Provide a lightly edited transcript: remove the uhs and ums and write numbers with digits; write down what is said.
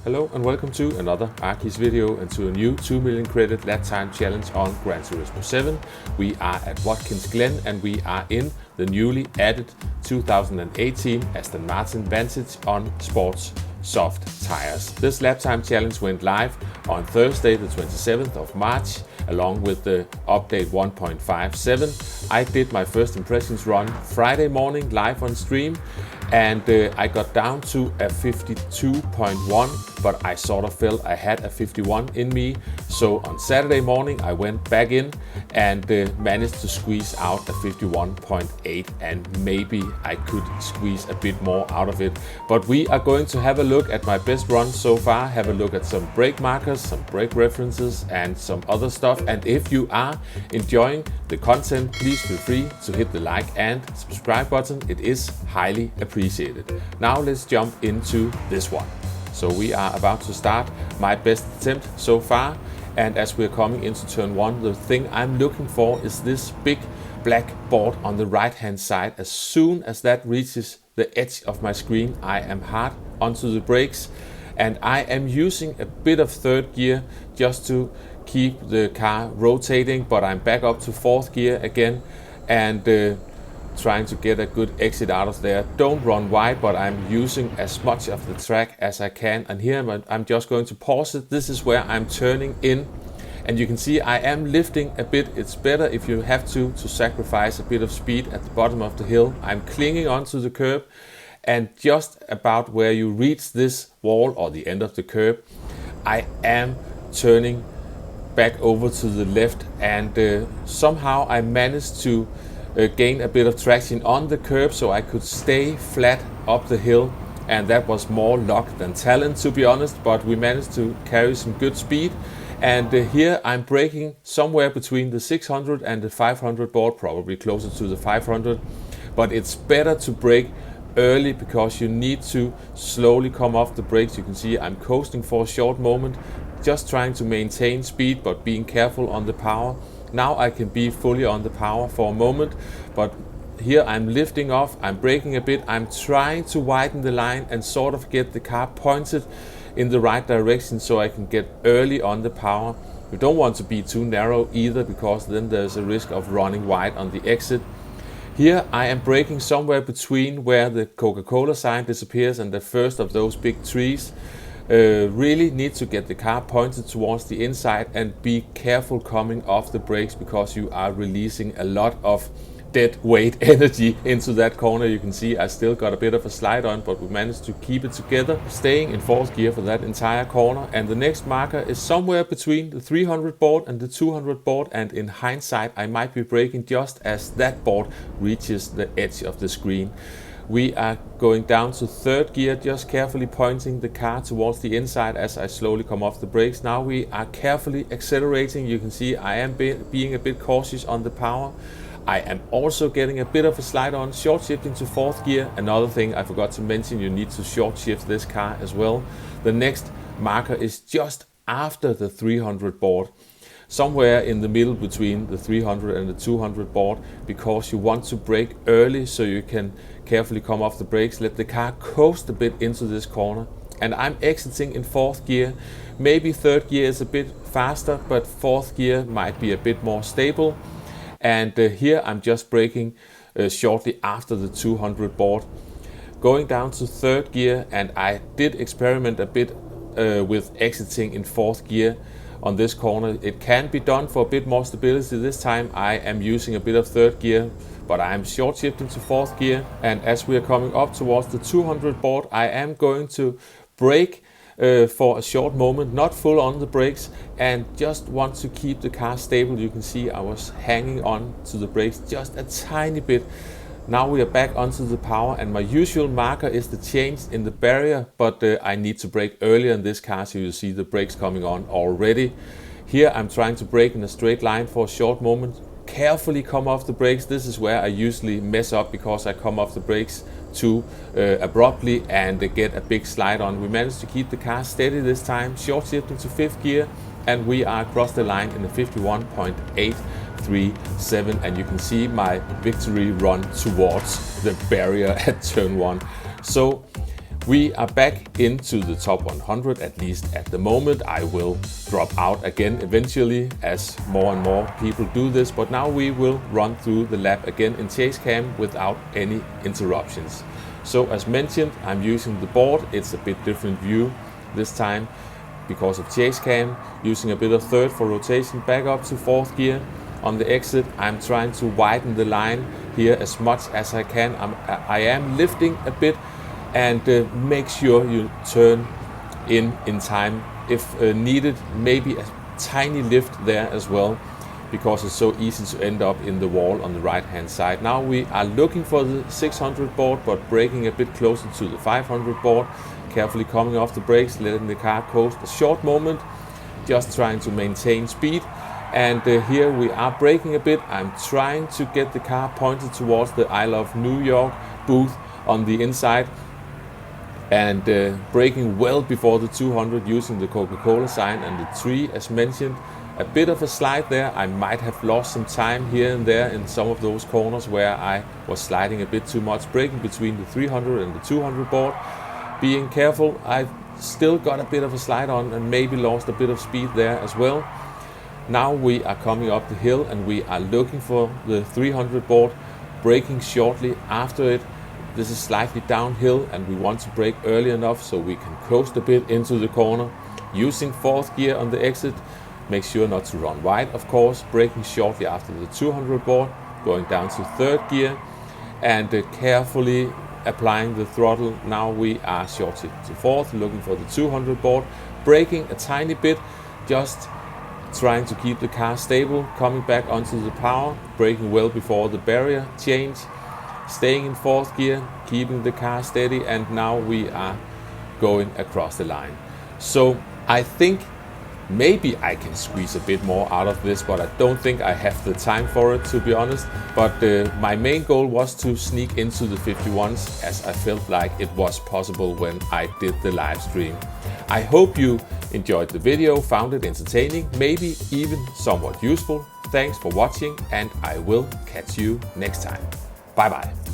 Hello and welcome to another Arkeys video and to a new 2 million credit lap time challenge on Gran Turismo 7. We are at Watkins Glen and we are in the newly added 2018 Aston Martin Vantage on sports soft tires. This lap time challenge went live on Thursday the 27th of March along with the update 1.57. I did my first impressions run Friday morning live on stream and I got down to a 52.1, but I sort of felt I had a 51 in me. So on Saturday morning I went back in and managed to squeeze out a 51.8, and maybe I could squeeze a bit more out of it. But we are going to have a look at my best run so far, have a look at some brake markers, some brake references and some other stuff. And if you are enjoying the content, please feel free to hit the like and subscribe button. It is highly appreciated. Now let's jump into this one. So we are about to start my best attempt so far, and as we're coming into turn 1, the thing I'm looking for is this big black board on the right hand side. As soon as that reaches the edge of my screen, I am hard onto the brakes, and I am using a bit of third gear just to keep the car rotating, but I'm back up to fourth gear again and trying to get a good exit out of there. Don't run wide, but I'm using as much of the track as I can. And here I'm just going to pause it. This is where I'm turning in. And you can see I am lifting a bit. It's better if you have to sacrifice a bit of speed at the bottom of the hill. I'm clinging onto the curb, and just about where you reach this wall or the end of the curb, I am turning back over to the left, and somehow I managed to gain a bit of traction on the curb so I could stay flat up the hill, and that was more luck than talent, to be honest, but we managed to carry some good speed. And here I'm braking somewhere between the 600 and the 500 board, probably closer to the 500, but it's better to brake early because you need to slowly come off the brakes. You can see I'm coasting for a short moment, just trying to maintain speed but being careful on the power. Now I can be fully on the power for a moment, but here I'm lifting off, I'm braking a bit, I'm trying to widen the line and sort of get the car pointed in the right direction so I can get early on the power. You don't want to be too narrow either, because then there's a risk of running wide on the exit. Here I am braking somewhere between where the Coca-Cola sign disappears and the first of those big trees. Really need to get the car pointed towards the inside and be careful coming off the brakes, because you are releasing a lot of dead weight energy into that corner. You can see I still got a bit of a slide on, but we managed to keep it together, staying in fourth gear for that entire corner. And the next marker is somewhere between the 300 board and the 200 board, and in hindsight I might be braking just as that board reaches the edge of the screen. We are going down to third gear, just carefully pointing the car towards the inside as I slowly come off the brakes. Now we are carefully accelerating. You can see I am being a bit cautious on the power. I am also getting a bit of a slide on, short shifting to fourth gear. Another thing I forgot to mention, you need to short shift this car as well. The next marker is just after the 300 board, somewhere in the middle between the 300 and the 200 board, because you want to brake early so you can carefully come off the brakes, let the car coast a bit into this corner. And I'm exiting in fourth gear. Maybe third gear is a bit faster, but fourth gear might be a bit more stable. And here I'm just braking shortly after the 200 board, going down to third gear, and I did experiment a bit with exiting in fourth gear on this corner. It can be done for a bit more stability. This time I am using a bit of third gear, but I am short shifting to fourth gear. And as we are coming up towards the 200 board, I am going to brake for a short moment, not full on the brakes, and just want to keep the car stable. You can see I was hanging on to the brakes just a tiny bit. Now we are back onto the power, and my usual marker is the change in the barrier, but I need to brake earlier in this car, so you see the brakes coming on already. Here I'm trying to brake in a straight line for a short moment, carefully come off the brakes. This is where I usually mess up, because I come off the brakes too abruptly and get a big slide on. We managed to keep the car steady this time, short shifting to fifth gear, and we are across the line in the 51.837, and you can see my victory run towards the barrier at turn 1. So We are back into the top 100, at least at the moment. I will drop out again eventually as more and more people do this, but now we will run through the lap again in chase cam without any interruptions. So as mentioned, I'm using the board. It's a bit different view this time because of chase cam, using a bit of third for rotation back up to fourth gear. On the exit, I'm trying to widen the line here as much as I can. I am lifting a bit, and make sure you turn in time if needed. Maybe a tiny lift there as well, because it's so easy to end up in the wall on the right hand side. Now we are looking for the 600 board, but braking a bit closer to the 500 board, carefully coming off the brakes, letting the car coast a short moment, just trying to maintain speed. And here we are braking a bit. I'm trying to get the car pointed towards the I Love New York booth on the inside, and braking well before the 200 using the Coca-Cola sign and the tree as mentioned. A bit of a slide there. I might have lost some time here and there in some of those corners where I was sliding a bit too much, braking between the 300 and the 200 board. Being careful, I've still got a bit of a slide on and maybe lost a bit of speed there as well. Now we are coming up the hill and we are looking for the 300 board, braking shortly after it. This is slightly downhill and we want to brake early enough so we can coast a bit into the corner. Using fourth gear on the exit, make sure not to run wide, of course, braking shortly after the 200 board, going down to third gear and carefully applying the throttle. Now we are shortly to fourth, looking for the 200 board, braking a tiny bit, just trying to keep the car stable, coming back onto the power, braking well before the barrier change, staying in fourth gear, keeping the car steady, and now we are going across the line. So I think maybe I can squeeze a bit more out of this, but I don't think I have the time for it, to be honest. But my main goal was to sneak into the 51s, as I felt like it was possible when I did the live stream. I hope you enjoyed the video, found it entertaining, maybe even somewhat useful. Thanks for watching, and I will catch you next time. Bye bye.